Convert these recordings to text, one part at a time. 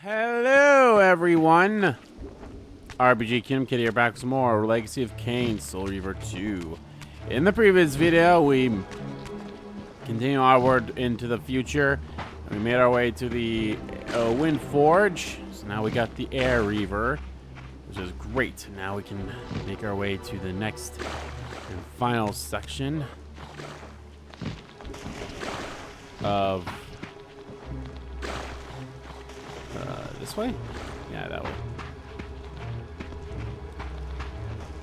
Hello, everyone. RPG Kingdom Kid here, back with some more Legacy of Kain, Soul Reaver 2. In the previous video, we continue onward into the future. And we made our way to the Wind Forge. So now we got the Air Reaver, which is great. Now we can make our way to the next and final section of this way? Yeah, that way.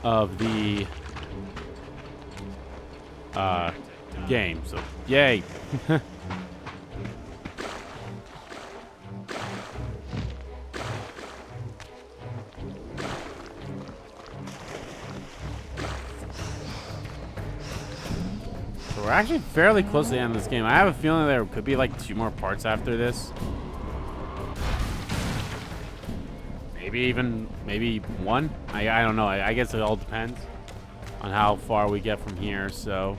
Of the game. So, yay. So we're actually fairly close to the end of this game. I have a feeling there could be like 2 more parts after this. Maybe 1. I don't know. I guess it all depends on how far we get from here. So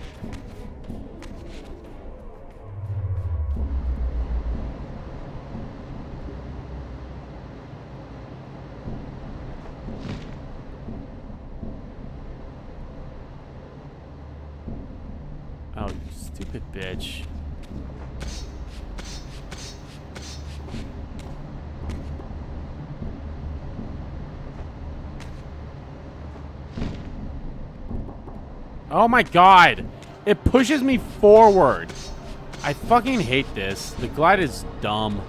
oh, you stupid bitch. Oh my god! It pushes me forward! I fucking hate this. The glide is dumb.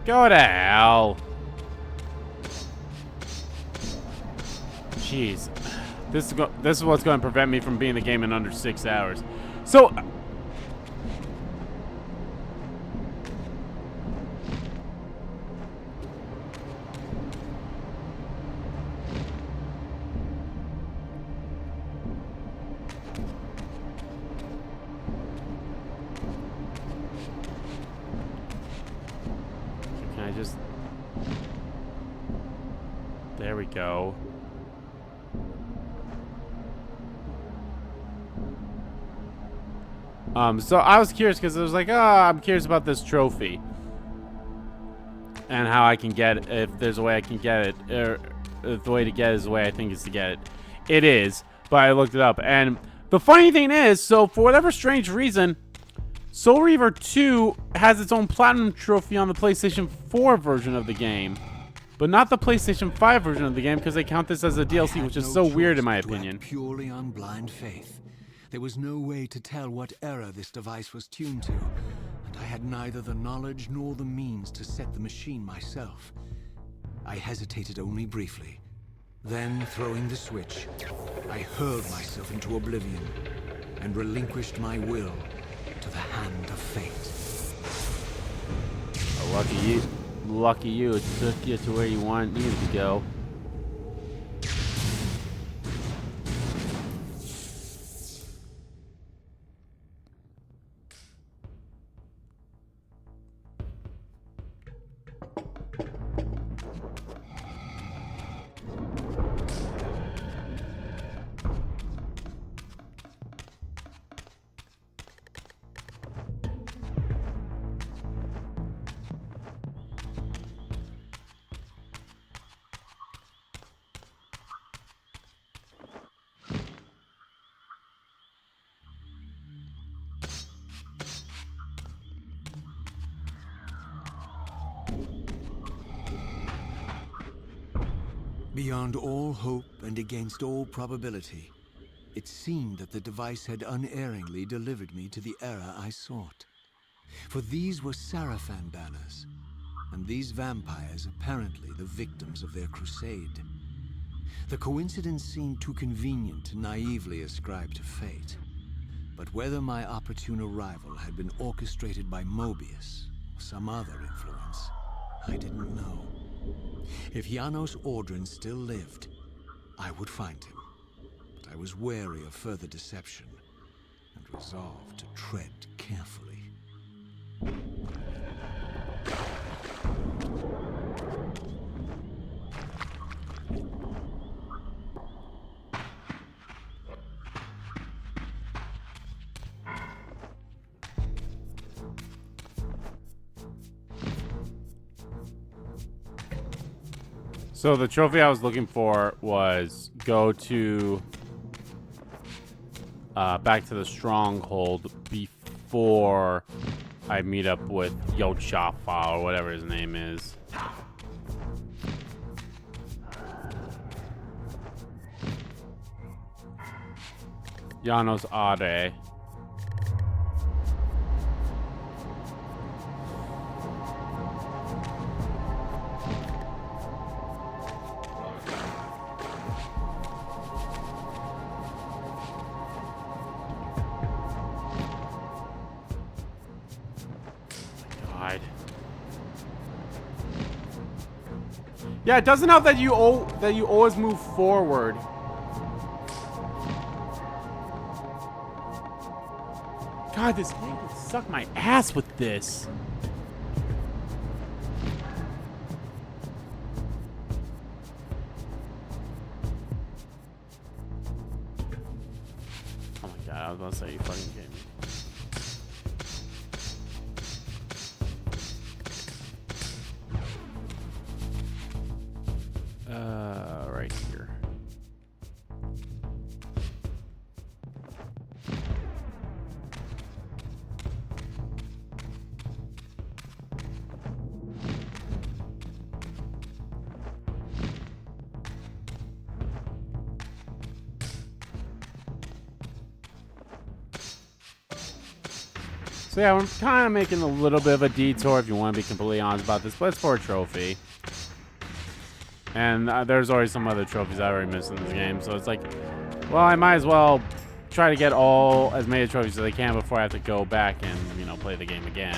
Go to hell. Jeez. This is what's going to prevent me from beating the game in under 6 hours. So there we go. So I was curious because I was like, oh, I'm curious about this trophy and how I can get it, if there's a way I can get it, or if the way to get it is the way I think is to get it. It is, but I looked it up, and the funny thing is, so for whatever strange reason, Soul Reaver 2 has its own platinum trophy on the PlayStation 4 version of the game, but not the PlayStation 5 version of the game because they count this as a DLC, which is so weird in my opinion. Purely on blind faith. There was no way to tell what error this device was tuned to, and I had neither the knowledge nor the means to set the machine myself. I hesitated only briefly. Then, throwing the switch, I hurled myself into oblivion and relinquished my will to the hand of fate. Oh, lucky you, it took you to where you needed to go. Beyond all hope and against all probability, it seemed that the device had unerringly delivered me to the era I sought. For these were Sarafan banners, and these vampires apparently the victims of their crusade. The coincidence seemed too convenient to naively ascribe to fate. But whether my opportune arrival had been orchestrated by Mobius or some other influence, I didn't know. If Janos Ordrin still lived, I would find him. But I was wary of further deception and resolved to tread carefully. So the trophy I was looking for was go to back to the stronghold before I meet up with Yochafa or whatever his name is. Janos Ade. Yeah, it doesn't help that you always move forward. God, this game can suck my ass with this. Oh my god, I was about to say, you fucking kidding me. Right here. So yeah, we're kind of making a little bit of a detour if you want to be completely honest about this, but it's for a trophy. And there's already some other trophies I already missed in this game, so it's like, well, I might as well try to get as many trophies as I can before I have to go back and, you know, play the game again.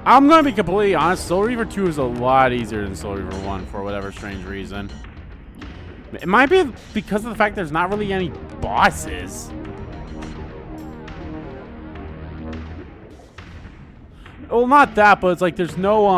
I'm gonna be completely honest, Soul Reaver 2 is a lot easier than Soul Reaver 1 for whatever strange reason. It might be because of the fact there's not really any bosses. Well, not that, but it's like there's no,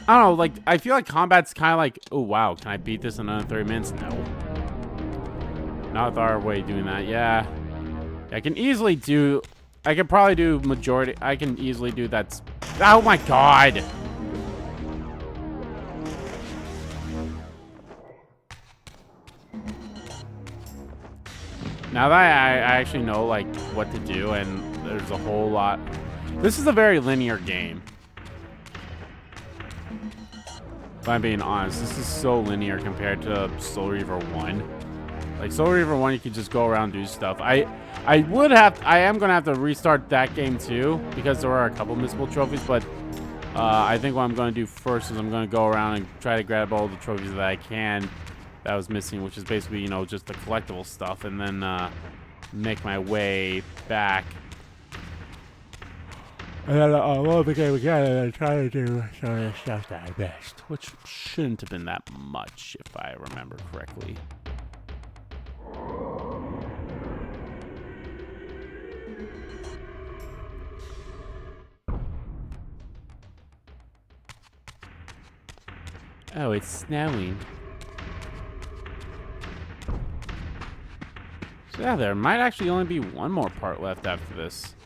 I don't know, like, I feel like combat's kind of like, oh, wow, can I beat this in another 30 minutes? No. Not our way of doing that, yeah. I can easily do, I could probably do majority, I can easily do that. Oh my god! Now that I actually know, like, what to do, and there's a whole lot. This is a very linear game. If I'm being honest, this is so linear compared to Soul Reaver 1. Like, Soul Reaver 1, you could just go around and do stuff. I am going to have to restart that game too, because there are a couple missable trophies, but I think what I'm going to do first is I'm going to go around and try to grab all the trophies that I can that was missing, which is basically, you know, just the collectible stuff, and then make my way back. And then load the game again and then try to do some of the stuff that I missed, which shouldn't have been that much, if I remember correctly. Oh, it's snowing. So yeah, there might actually only be one more part left after this.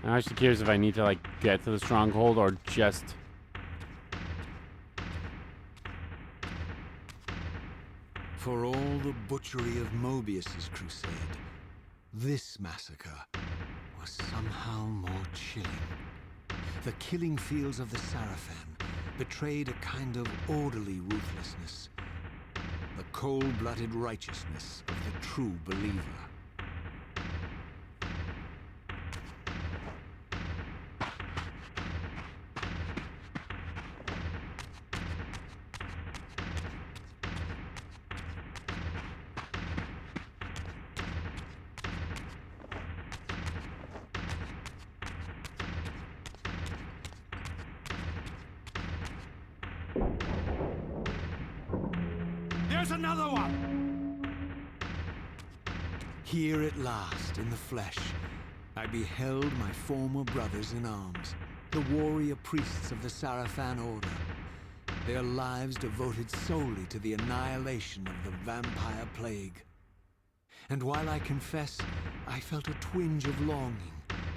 I'm actually curious if I need to, like, get to the stronghold or just... For all the butchery of Mobius's crusade, this massacre was somehow more chilling. The killing fields of the Sarafan betrayed a kind of orderly ruthlessness, the cold-blooded righteousness of the true believer. There's another one! Here at last, in the flesh, I beheld my former brothers in arms, the warrior priests of the Sarafan Order, their lives devoted solely to the annihilation of the vampire plague. And while I confess, I felt a twinge of longing,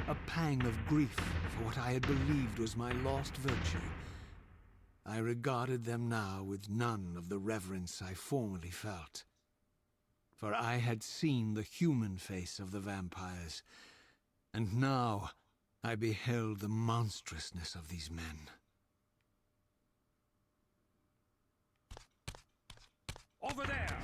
a pang of grief for what I had believed was my lost virtue, I regarded them now with none of the reverence I formerly felt. For I had seen the human face of the vampires, and now I beheld the monstrousness of these men. Over there!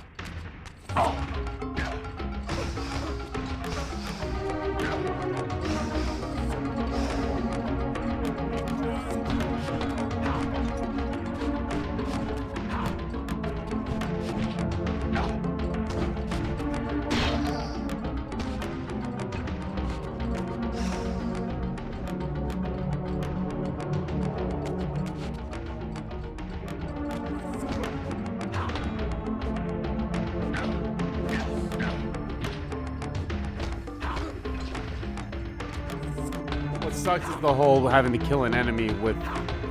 What sucks is the whole having to kill an enemy with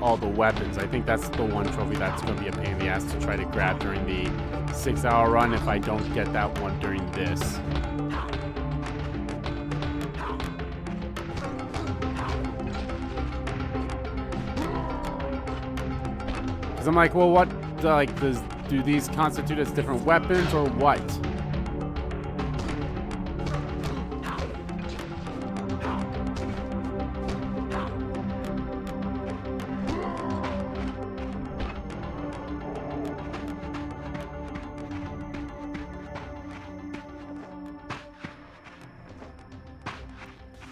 all the weapons. I think that's the one trophy that's going to be a pain in the ass to try to grab during the 6-hour run if I don't get that one during this. Because I'm like, well, what, like, do these constitute as different weapons or what?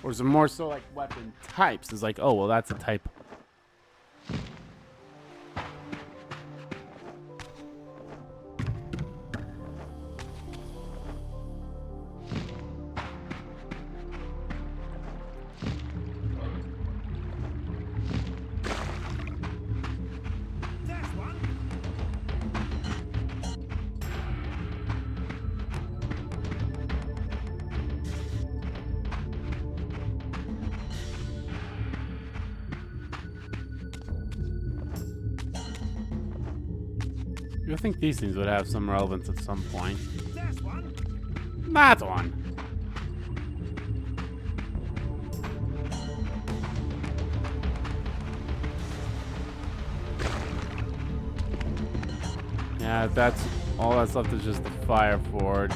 Or is it more so like weapon types? It's like, oh, well, that's a type. There's one! You would think these things would have some relevance at some point. There's one! That's one. Yeah, that's all that's left is just the fire forge.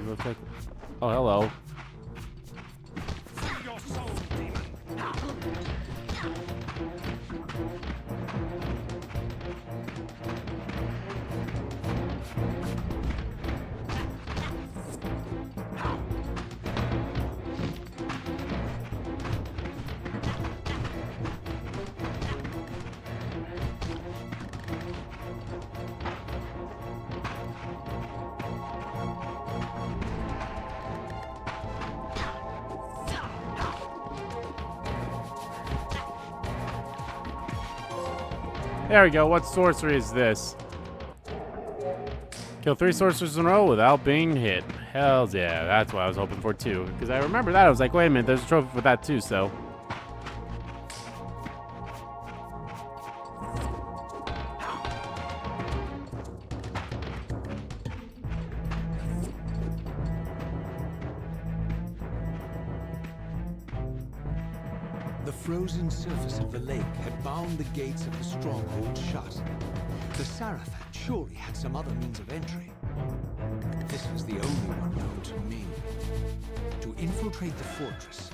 Looks like, oh, hello. Free your soul, demon! There we go. What sorcery is this? Kill 3 sorcerers in a row without being hit. Hells yeah, that's what I was hoping for too. Because I remember that. I was like, wait a minute, there's a trophy for that too, so. The frozen surface of the lake had bound the gates of the stronghold shut. The Sarafan surely had some other means of entry. This was the only one known to me. To infiltrate the fortress,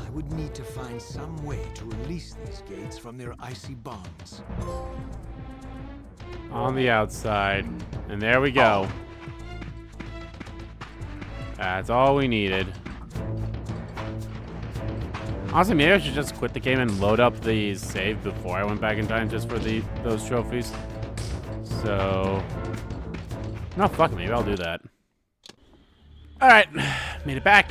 I would need to find some way to release these gates from their icy bonds. On the outside. And there we go. That's all we needed. Honestly, maybe I should just quit the game and load up the save before I went back in time just for those trophies. So, no, fuck it, maybe I'll do that. All right, made it back.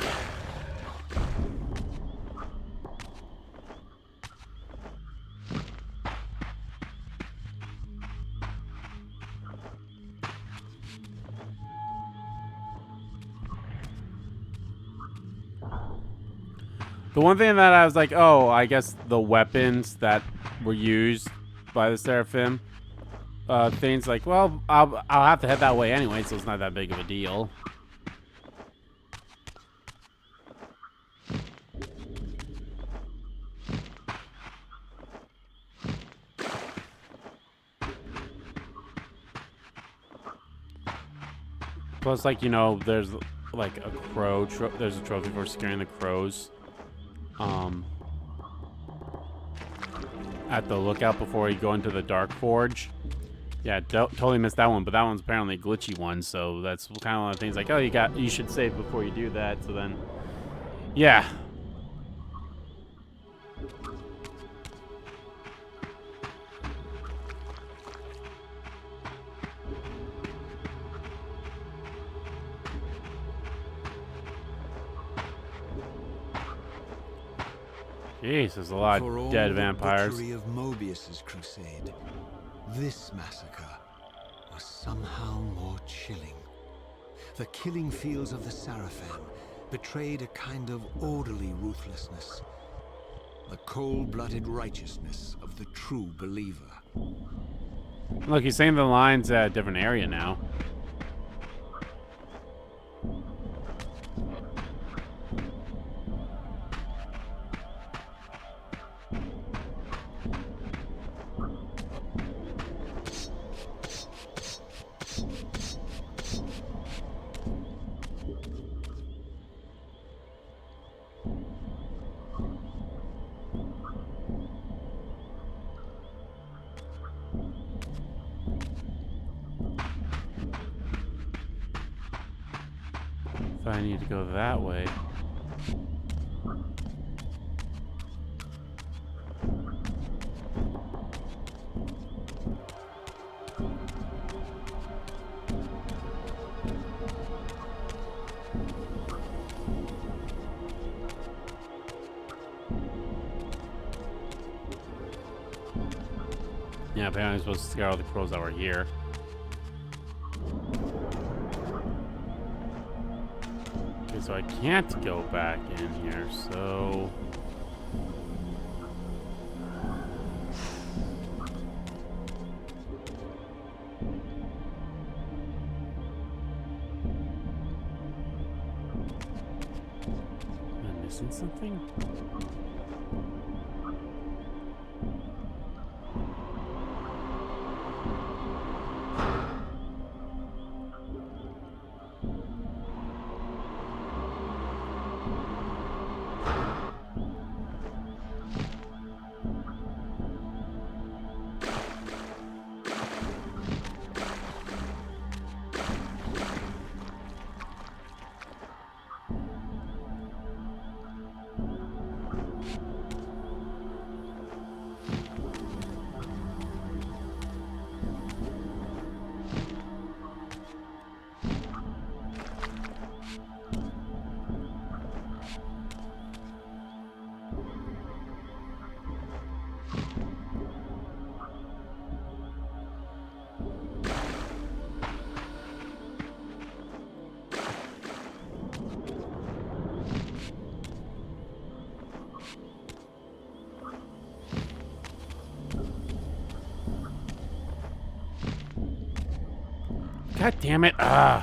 The one thing that I was like, oh, I guess the weapons that were used by the Seraphim, things like, well, I'll have to head that way anyway, so it's not that big of a deal. Plus, like, you know, there's like a crow. There's a trophy for scaring the crows. At the lookout before you go into the Dark Forge. Yeah, totally missed that one, but that one's apparently a glitchy one, so that's kind of one of the things like, oh, you should save before you do that. So then, yeah. Jeez, there's a lot For of all dead the vampires. butchery of Mobius's crusade, this massacre was somehow more chilling. The killing fields of the Seraphim betrayed a kind of orderly ruthlessness, the cold-blooded righteousness of the true believer. Look, he's saying the lines at a different area now. So I need to go that way. Yeah, apparently I'm supposed to scare all the crows that were here. Okay, so I can't go back in here, so... Am I missing something? God damn it. I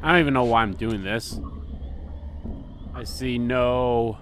don't even know why I'm doing this. I see no...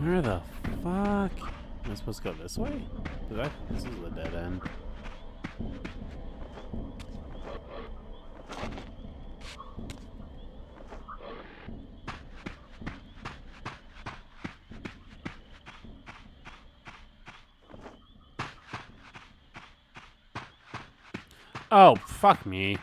Where the fuck? Am I supposed to go this way? This is a dead end. Oh, fuck me.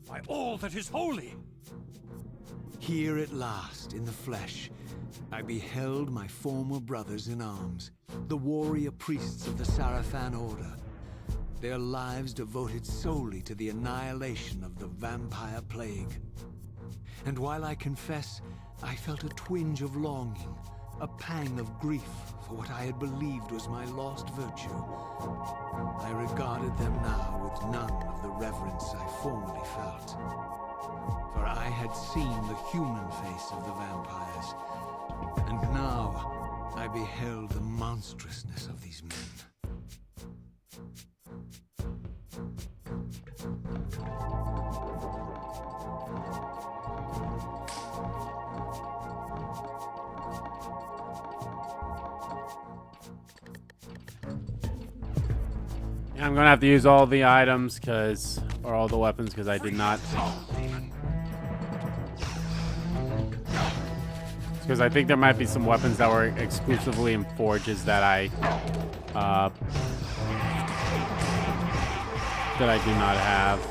By all that is holy! Here at last, in the flesh, I beheld my former brothers in arms, the warrior priests of the Sarafan Order. Their lives devoted solely to the annihilation of the vampire plague. And while I confess, I felt a twinge of longing, a pang of grief for what I had believed was my lost virtue, I regarded them now with none of the reverence I formerly felt. For I had seen the human face of the vampires, and now I beheld the monstrousness of these men. I'm gonna have to use all the items or all the weapons because I did not. Because I think there might be some weapons that were exclusively in forges that I do not have.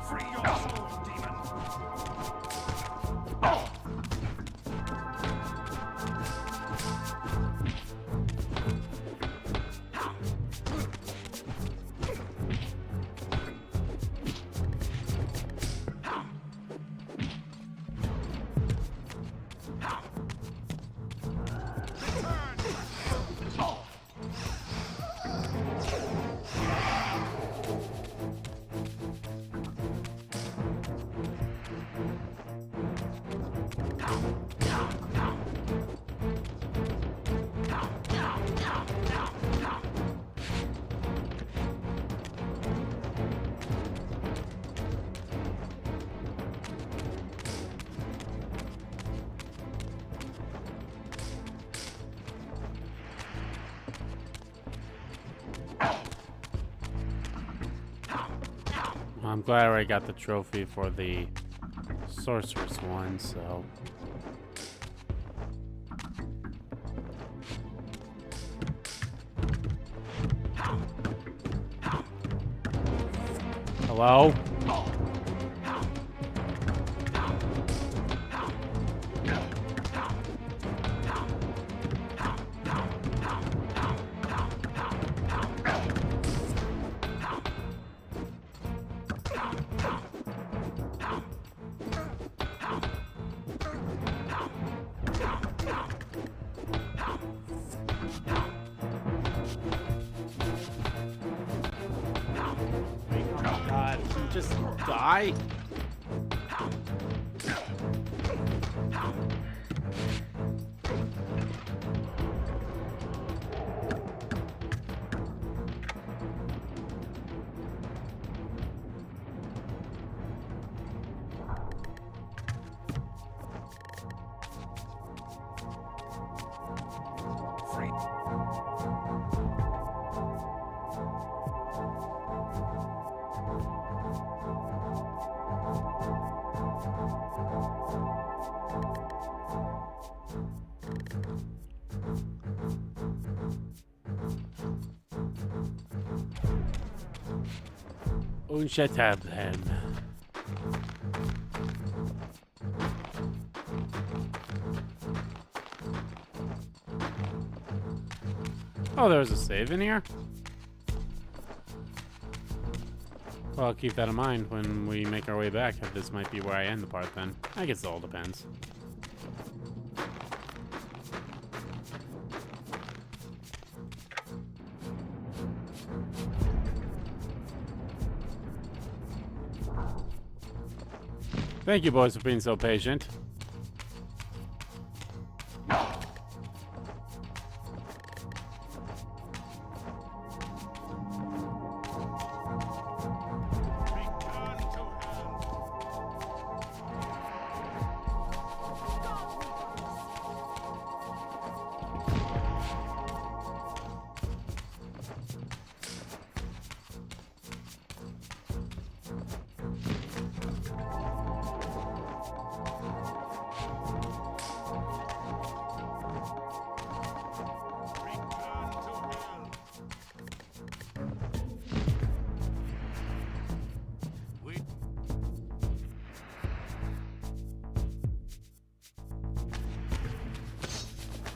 Free your soul, demon! I'm glad I already got the trophy for the sorceress one, so. Hello? Just die? Unshetabhen. Oh, there's a save in here? Well, I'll keep that in mind when we make our way back. This might be where I end the part then. I guess it all depends. Thank you, boys, for being so patient.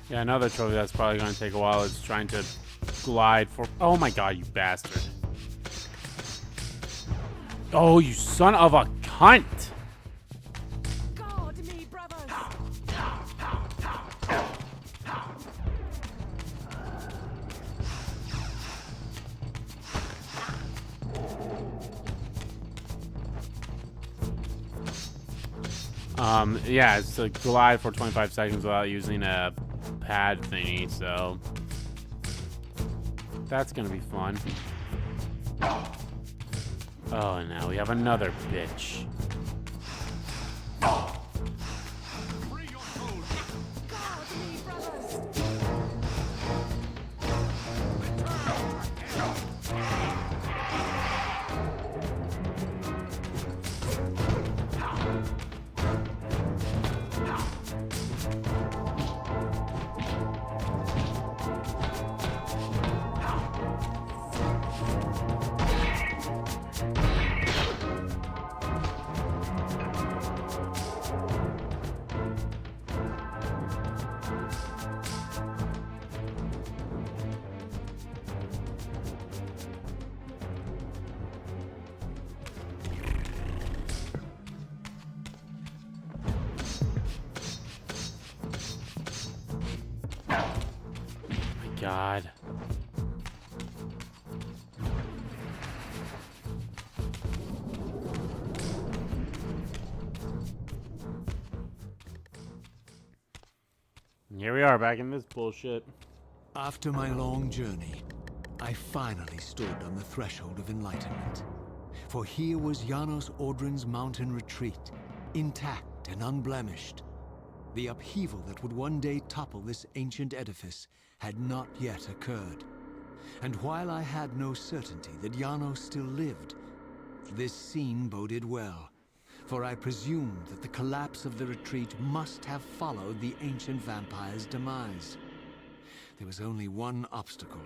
Yeah, another trophy that's probably going to take a while is trying to glide for... Oh my god, you bastard. Oh, you son of a cunt! Guard me, brothers! Yeah, it's to glide for 25 seconds without using a pad thingy, so that's gonna be fun. Oh, now we have another bitch. Free your soul. Guard me, brothers! God. And here we are, back in this bullshit. After my long journey, I finally stood on the threshold of enlightenment. For here was Janos Audrin's mountain retreat, intact and unblemished. The upheaval that would one day topple this ancient edifice had not yet occurred. And while I had no certainty that Janos still lived, this scene boded well, for I presumed that the collapse of the retreat must have followed the ancient vampire's demise. There was only one obstacle: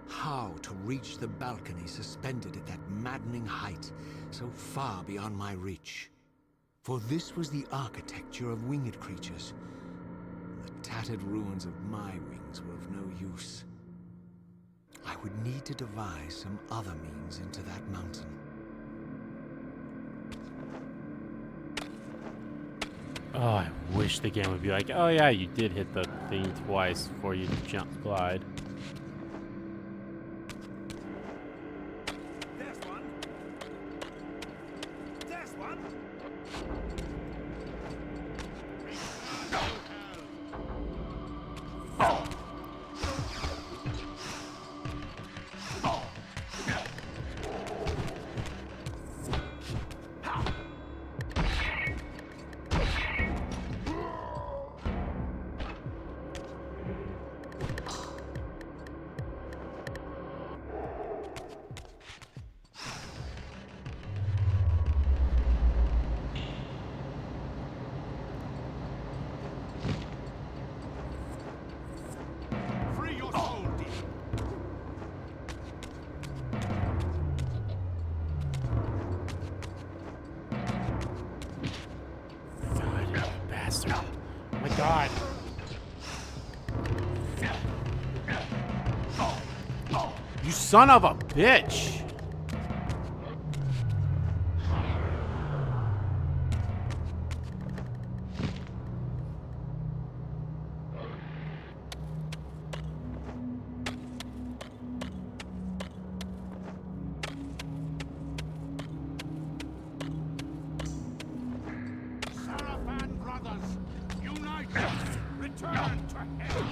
how to reach the balcony suspended at that maddening height, so far beyond my reach. For this was the architecture of winged creatures. The tattered ruins of my wings were of no use. I would need to devise some other means into that mountain. Oh, I wish the game would be like, oh yeah, you did hit the thing twice before you glide. There's one. There's one. God. You son of a bitch. Sarafan brothers, unite! Return to hell!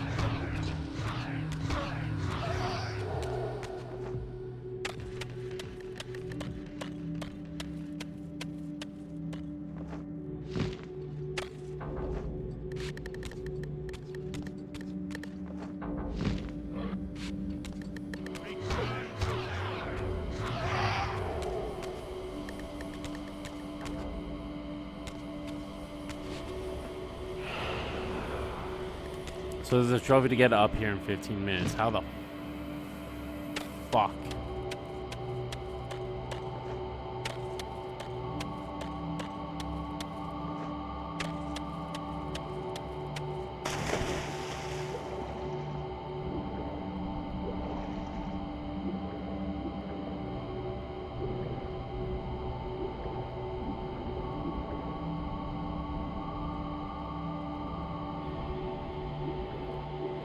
So there's a trophy to get up here in 15 minutes. How the fuck?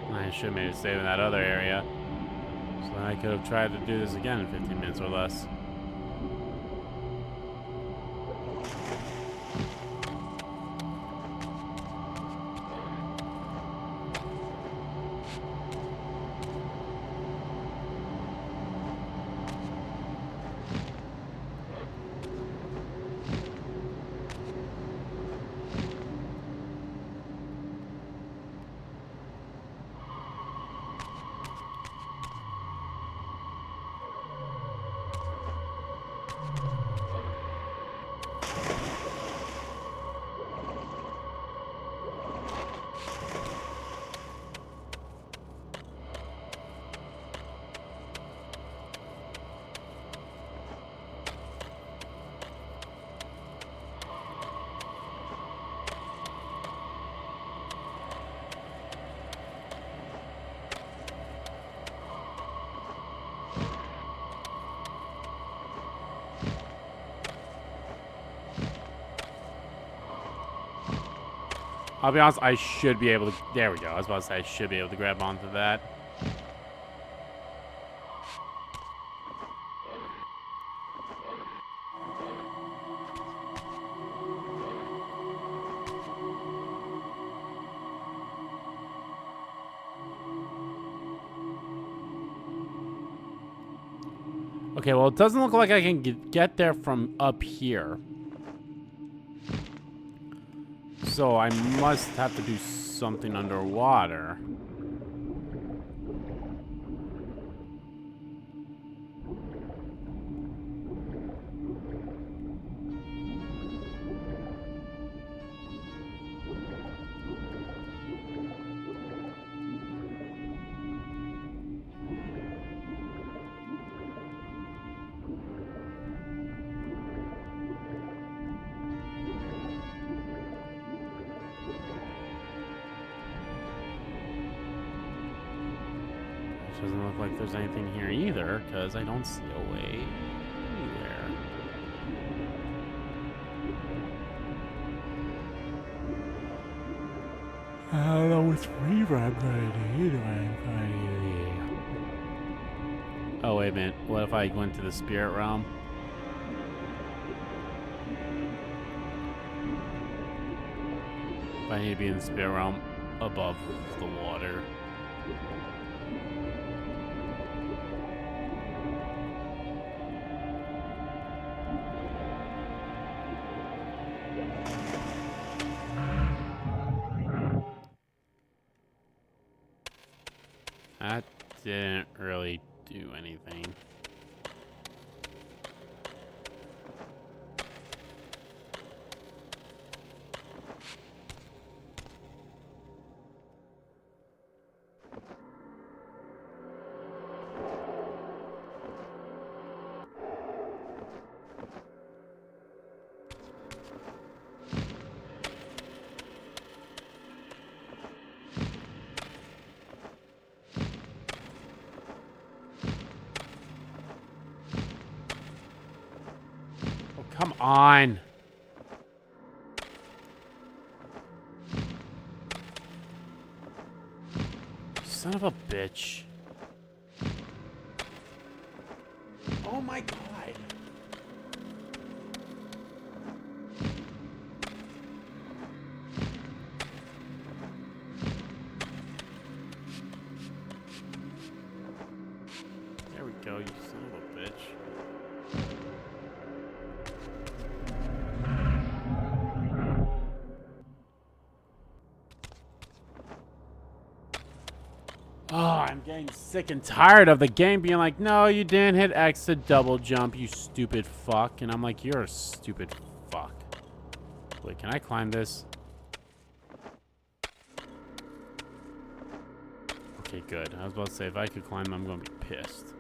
I should have made a save in that other area. So then I could have tried to do this again in 15 minutes or less. I'll be honest, I should be able to... There we go. I was about to say I should be able to grab onto that. Okay, well, it doesn't look like I can get there from up here. So I must have to do something underwater. Doesn't look like there's anything here either, because I don't see a way anywhere. I don't know which Reaver I'm going to need. Oh, wait a minute. What if I went to the spirit realm? I need to be in the spirit realm above the water. That didn't really do anything. Come on. Son of a bitch. Oh my god. There we go, you son of a bitch. Oh, I'm getting sick and tired of the game being like, no, you didn't hit X to double jump, you stupid fuck. And I'm like, you're a stupid fuck. Wait, can I climb this? Okay, good. I was about to say, if I could climb, I'm going to be pissed.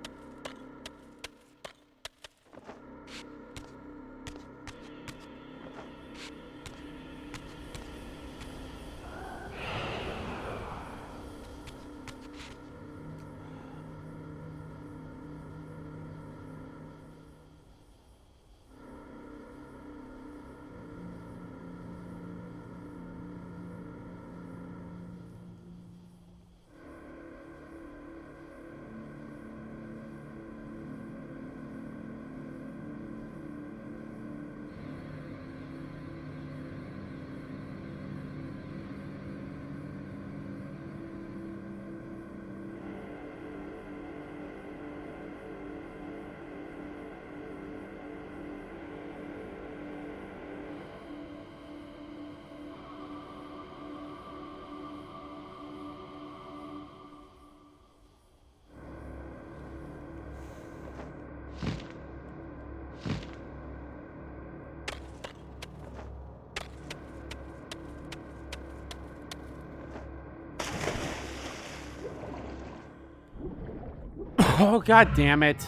Oh, god damn it.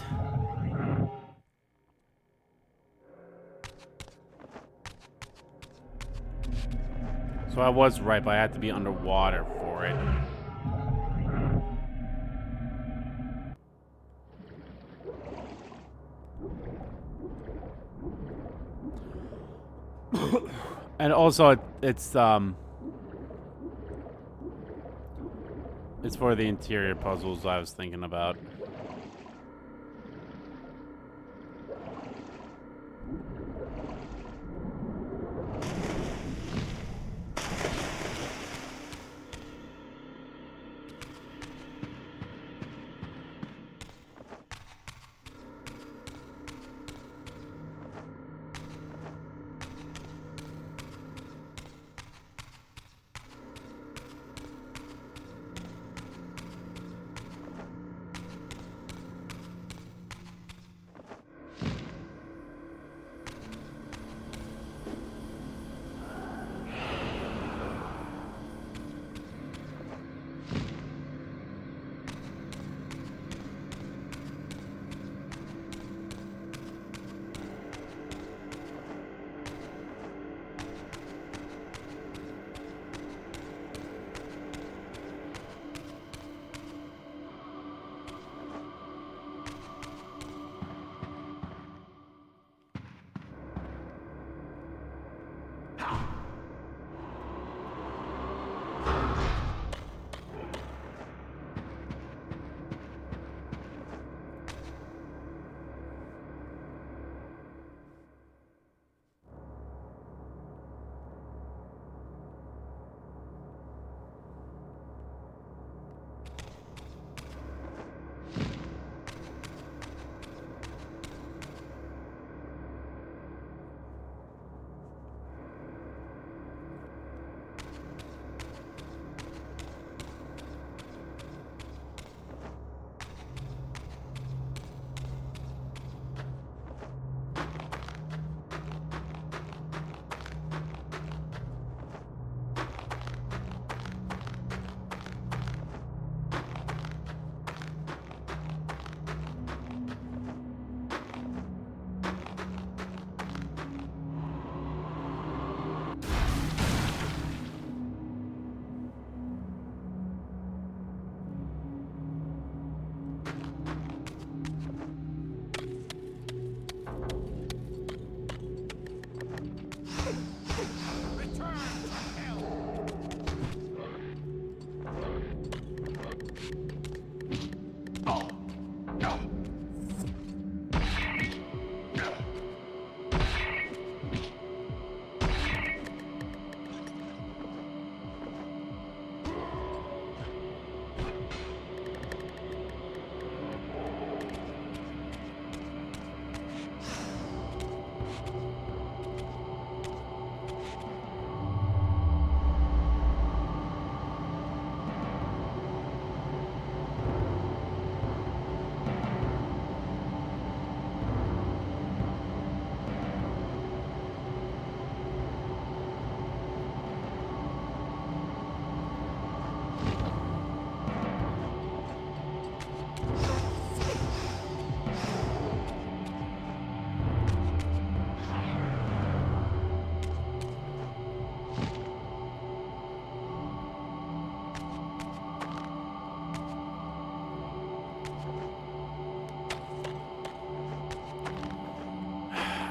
So I was right, but I had to be underwater for it. And also, it's for the interior puzzles I was thinking about.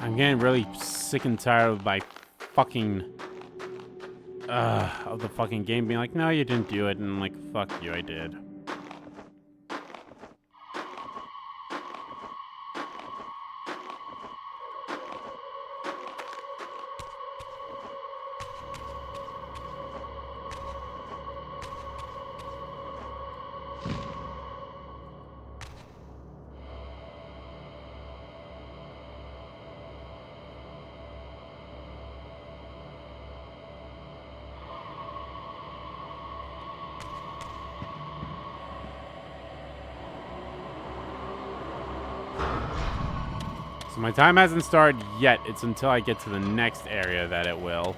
I'm getting really sick and tired of my fucking of the fucking game being like, no, you didn't do it, and I'm like, fuck you, I did. So my time hasn't started yet. It's until I get to the next area that it will.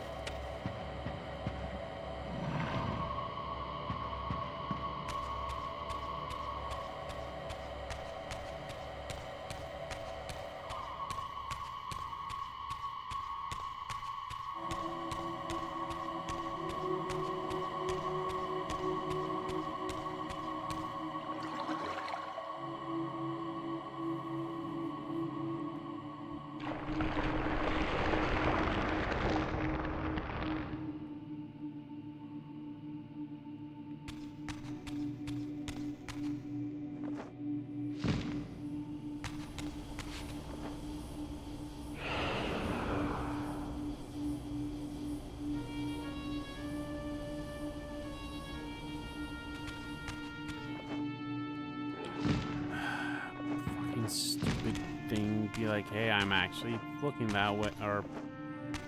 Stupid thing be like, hey, I'm actually looking that way, or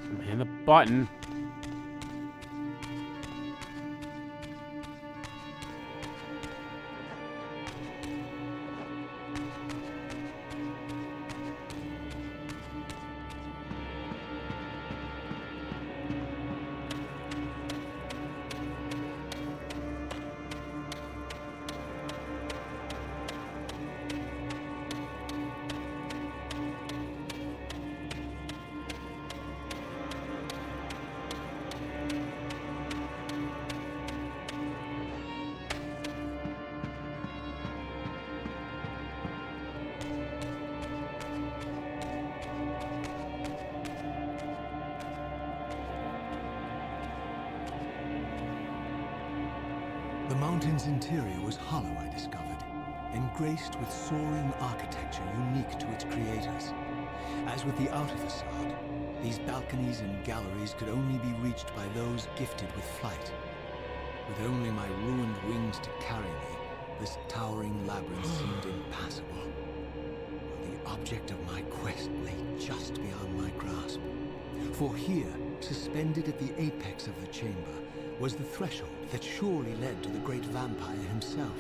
I'm hitting the button. The mountain's interior was hollow, I discovered, and graced with soaring architecture unique to its creators. As with the outer facade, these balconies and galleries could only be reached by those gifted with flight. With only my ruined wings to carry me, this towering labyrinth seemed impassable. The object of my quest lay just beyond my grasp. For here, suspended at the apex of the chamber, was the threshold that surely led to the great vampire himself.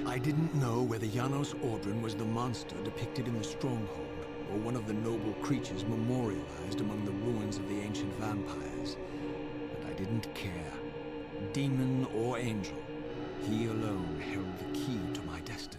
I didn't know whether Janos Ordran was the monster depicted in the stronghold, or one of the noble creatures memorialized among the ruins of the ancient vampires. But I didn't care. Demon or angel, he alone held the key to my destiny.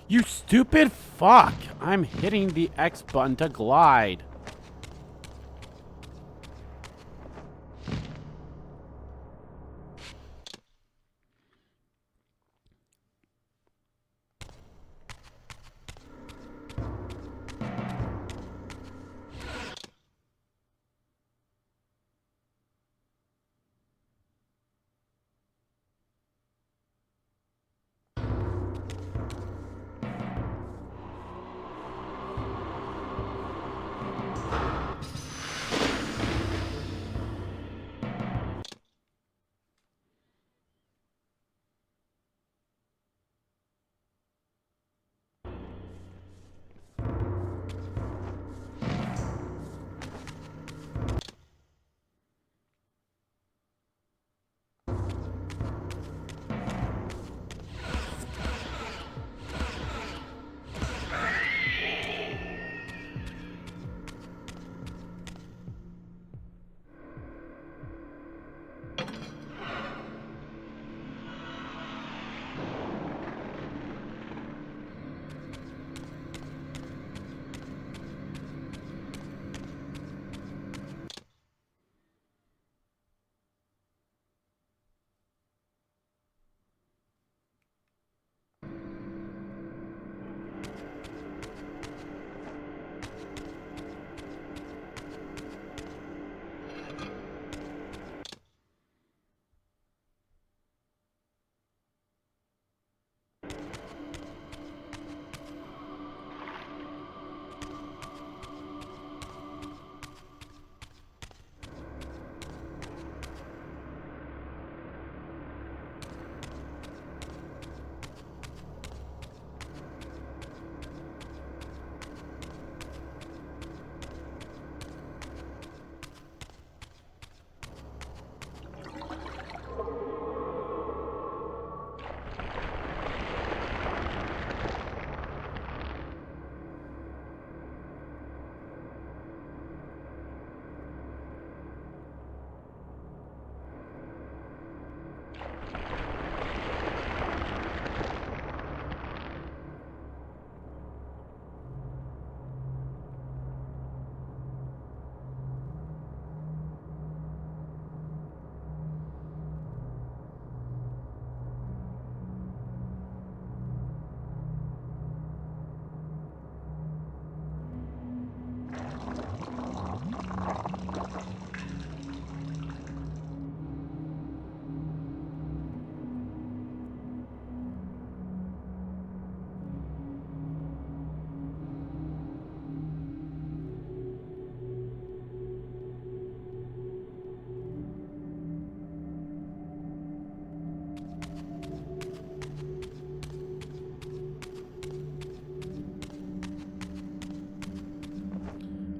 You stupid fuck! I'm hitting the X button to glide.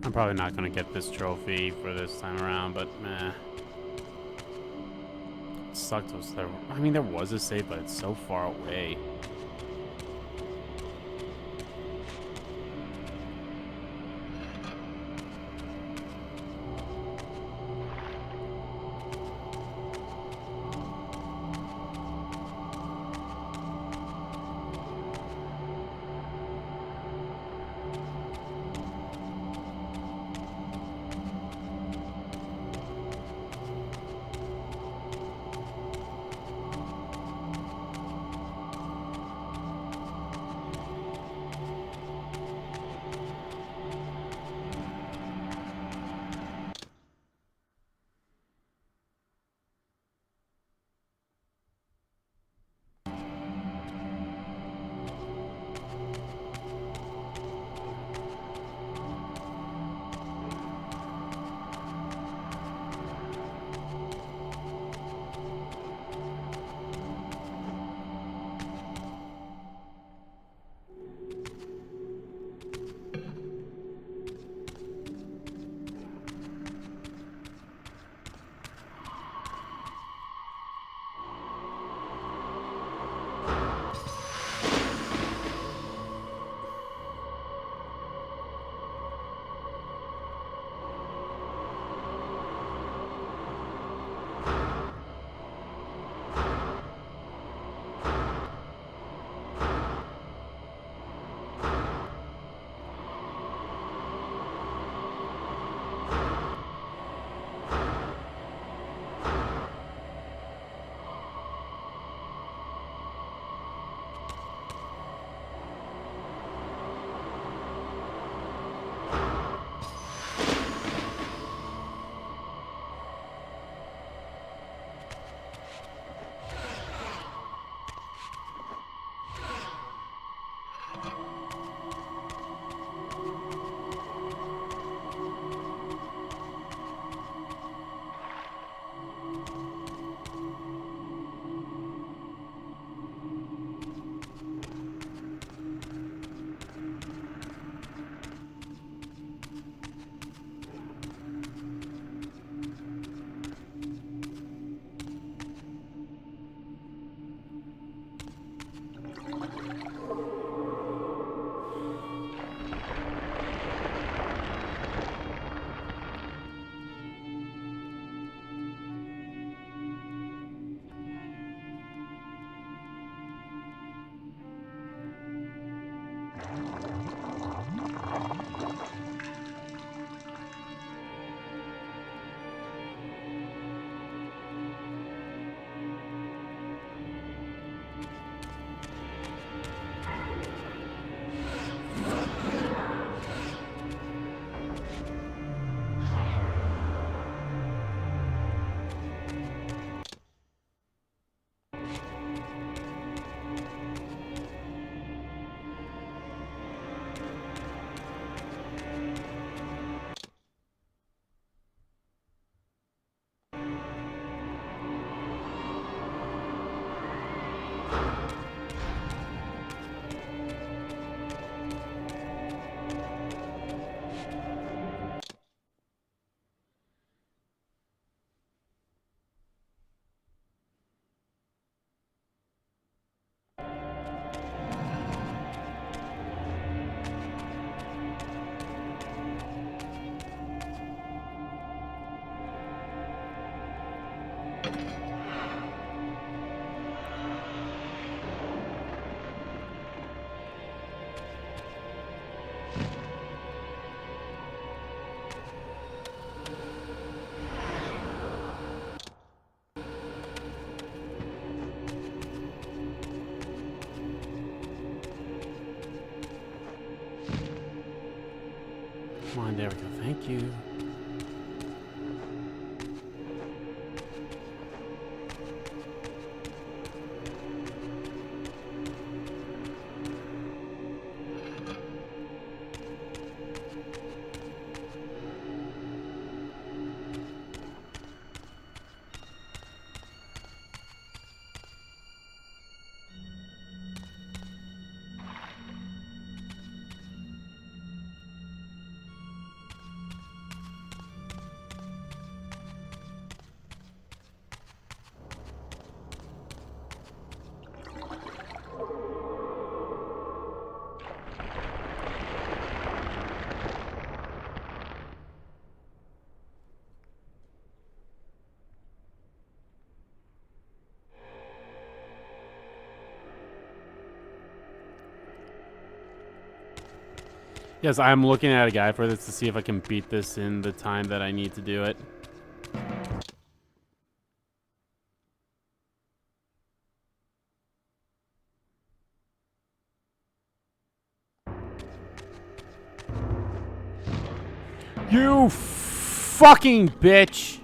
I'm probably not gonna get this trophy for this time around, but meh. It sucked was there. I mean, there was a save, but it's so far away. Come on, there we go. Thank you. Yes, I'm looking at a guide for this to see if I can beat this in the time that I need to do it. You fucking bitch!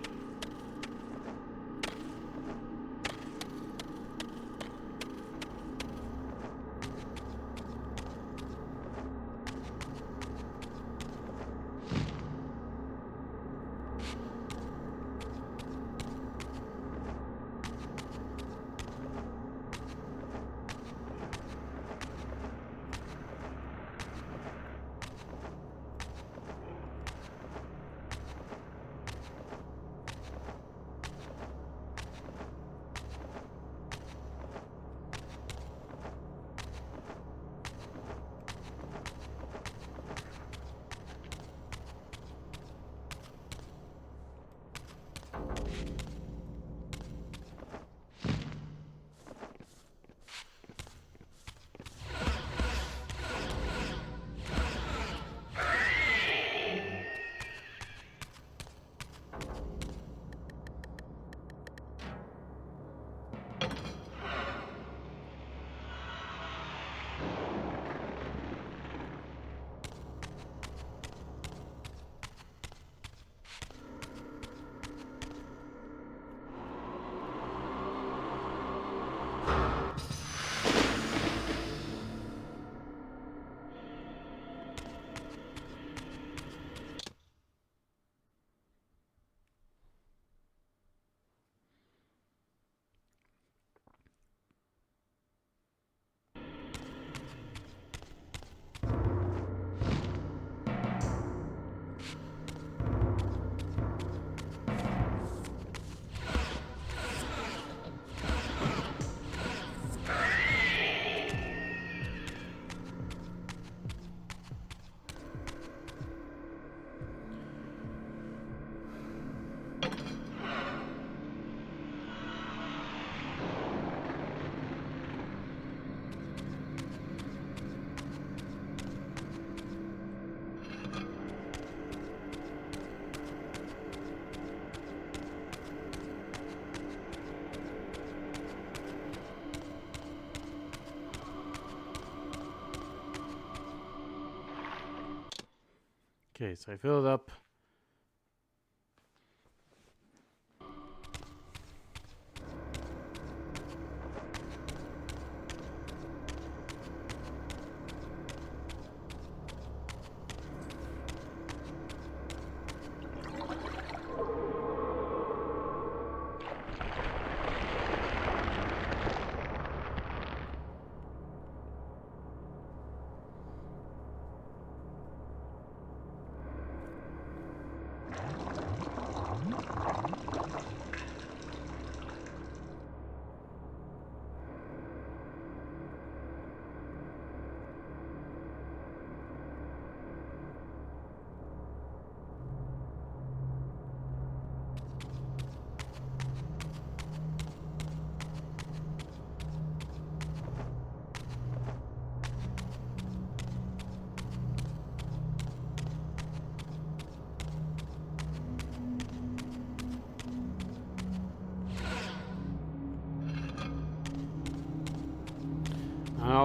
Okay, so I filled up.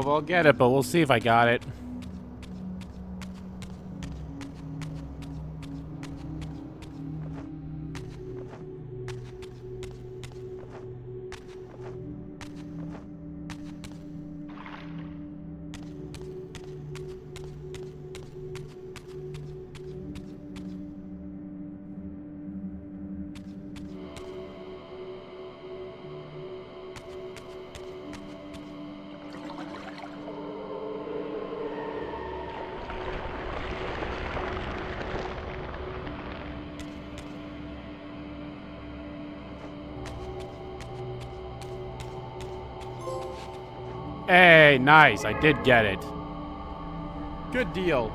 know if I'll get it, but we'll see if I got it. Hey, nice. I did get it. Good deal.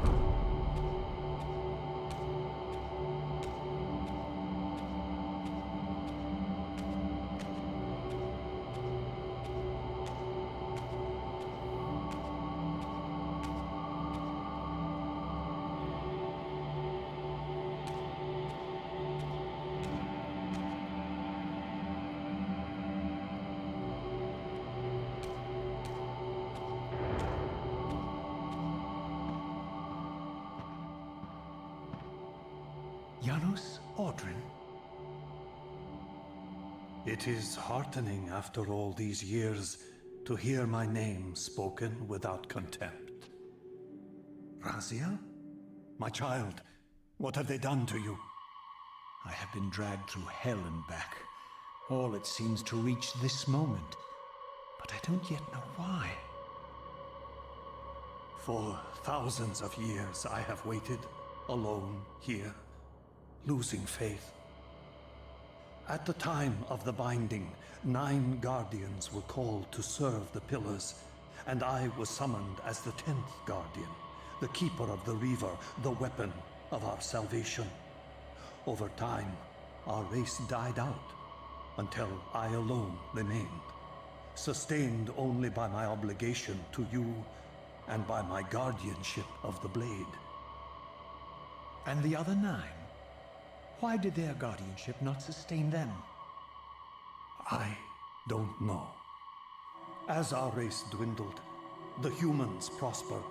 Janos Audrin? It is heartening after all these years to hear my name spoken without contempt. Raziel? My child, what have they done to you? I have been dragged through hell and back. All it seems to reach this moment. But I don't yet know why. For thousands of years I have waited, alone here, losing faith. At the time of the binding, 9 guardians were called to serve the pillars, and I was summoned as the 10th guardian, the keeper of the Reaver, the weapon of our salvation. Over time, our race died out, until I alone remained, sustained only by my obligation to you and by my guardianship of the blade. And the other 9? Why did their guardianship not sustain them? I don't know. As our race dwindled, the humans prosper.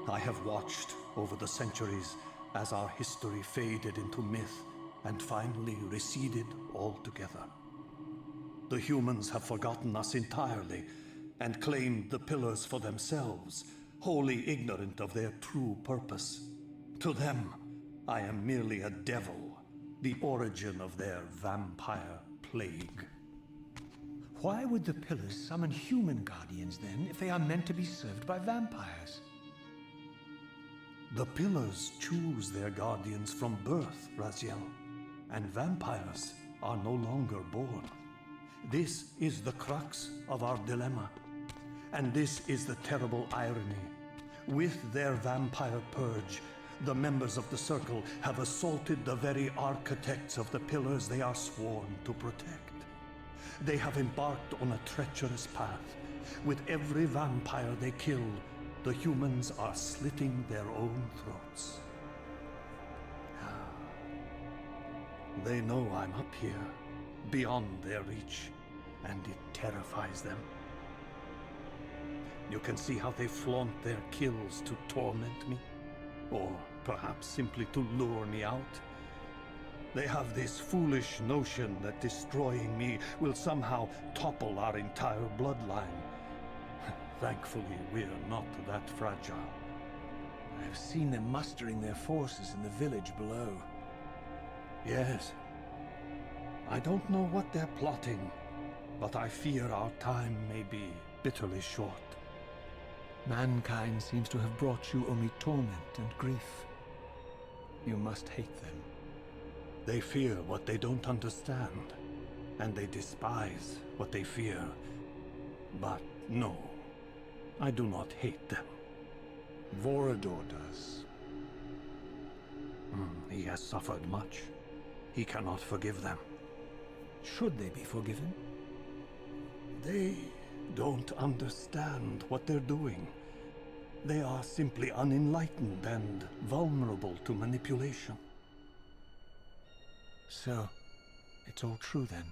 I have watched over the centuries as our history faded into myth and finally receded altogether. The humans have forgotten us entirely and claimed the pillars for themselves, wholly ignorant of their true purpose. To them, I am merely a devil, the origin of their vampire plague. Why would the pillars summon human guardians then, if they are meant to be served by vampires? The pillars choose their guardians from birth, Raziel, and vampires are no longer born. This is the crux of our dilemma, and this is the terrible irony. With their vampire purge, the members of the Circle have assaulted the very architects of the pillars they are sworn to protect. They have embarked on a treacherous path. With every vampire they kill, the humans are slitting their own throats. They know I'm up here, beyond their reach, and it terrifies them. You can see how they flaunt their kills to torment me, or perhaps simply to lure me out. They have this foolish notion that destroying me will somehow topple our entire bloodline. Thankfully, we're not that fragile. I've seen them mustering their forces in the village below. Yes. I don't know what they're plotting, but I fear our time may be bitterly short. Mankind seems to have brought you only torment and grief. You must hate them. They fear what they don't understand, and they despise what they fear. But no, I do not hate them. Vorador does. He has suffered much. He cannot forgive them. Should they be forgiven? They don't understand what they're doing. They are simply unenlightened and vulnerable to manipulation. So, it's all true then,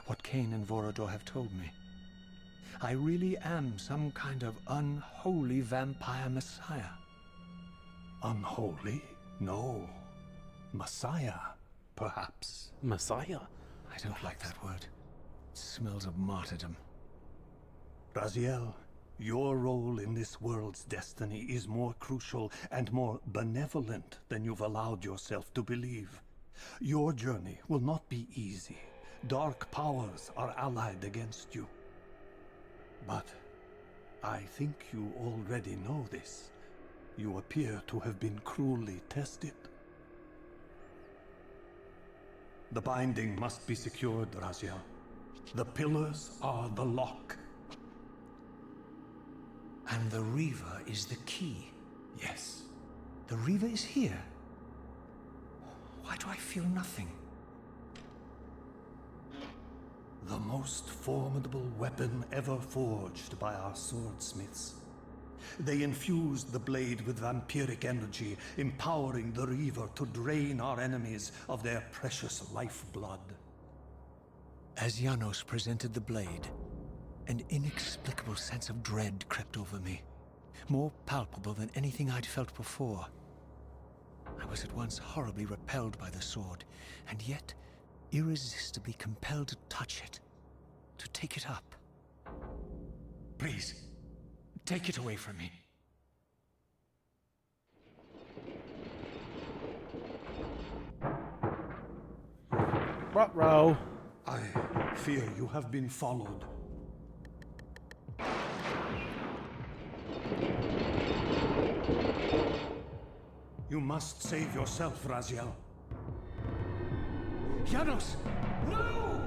what Kain and Vorador have told me. I really am some kind of unholy vampire messiah. Unholy? No. Messiah, perhaps. Messiah. I don't like that word. It smells of martyrdom. Raziel, your role in this world's destiny is more crucial and more benevolent than you've allowed yourself to believe. Your journey will not be easy. Dark powers are allied against you. But I think you already know this. You appear to have been cruelly tested. The binding must be secured, Raziel. The pillars are the lock. And the Reaver is the key. Yes. The Reaver is here. Why do I feel nothing? The most formidable weapon ever forged by our swordsmiths. They infused the blade with vampiric energy, empowering the Reaver to drain our enemies of their precious lifeblood. As Janos presented the blade, an inexplicable sense of dread crept over me, more palpable than anything I'd felt before. I was at once horribly repelled by the sword, and yet irresistibly compelled to touch it, to take it up. Please, take it away from me. Ruh-roh. I fear you have been followed. You must save yourself, Raziel. Janos! No!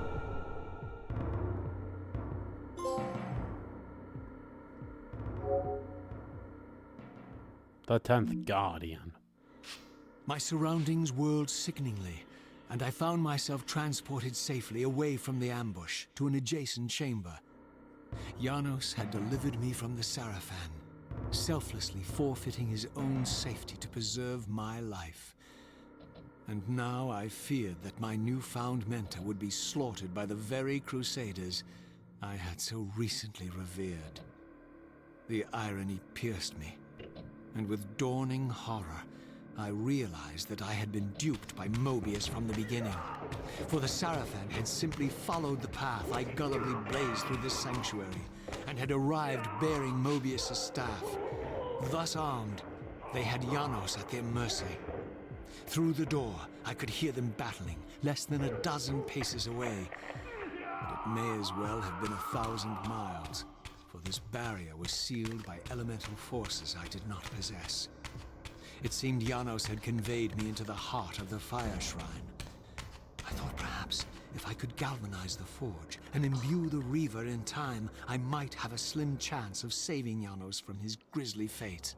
The 10th Guardian. My surroundings whirled sickeningly, and I found myself transported safely away from the ambush to an adjacent chamber. Janos had delivered me from the Sarafan, selflessly forfeiting his own safety to preserve my life. And now I feared that my newfound mentor would be slaughtered by the very crusaders I had so recently revered. The irony pierced me, and with dawning horror, I realized that I had been duped by Mobius from the beginning. For the Sarafan had simply followed the path I gullibly blazed through this sanctuary, and had arrived bearing Mobius' staff. Thus armed, they had Janos at their mercy. Through the door, I could hear them battling, less than a dozen paces away. But it may as well have been 1,000 miles, for this barrier was sealed by elemental forces I did not possess. It seemed Janos had conveyed me into the heart of the fire shrine. I thought perhaps if I could galvanize the forge and imbue the Reaver in time, I might have a slim chance of saving Janos from his grisly fate.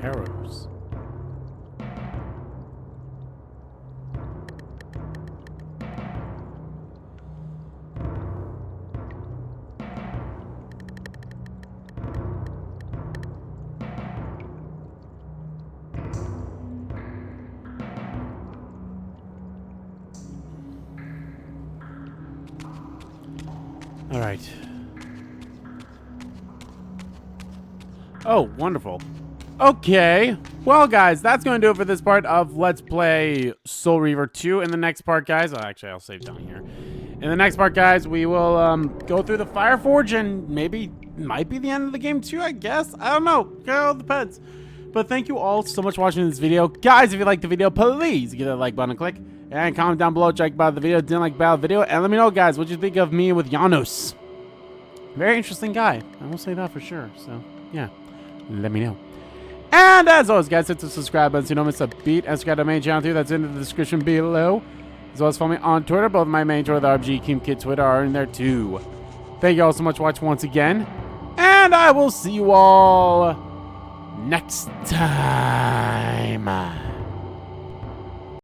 Arrows. All right. Oh, wonderful. Okay. Well, guys, that's going to do it for this part of Let's Play Soul Reaver 2. In the next part, guys, actually, I'll save down here. In the next part, guys, we will go through the Fire Forge and maybe, might be the end of the game too, I guess. I don't know. It all depends. But thank you all so much for watching this video. Guys, if you liked the video, please give that like button a click. And comment down below what you like about the video, didn't like about the video. And let me know, guys, what you think of me with Janos. Very interesting guy. I will say that for sure. So, yeah. Let me know. And as always, guys, hit the subscribe button so you don't miss a beat. And subscribe to my main channel too. That's in the description below. As well as follow me on Twitter. Both my main Twitter, the RBG Keem Kid Twitter, are in there too. Thank you all so much for watching once again. And I will see you all next time.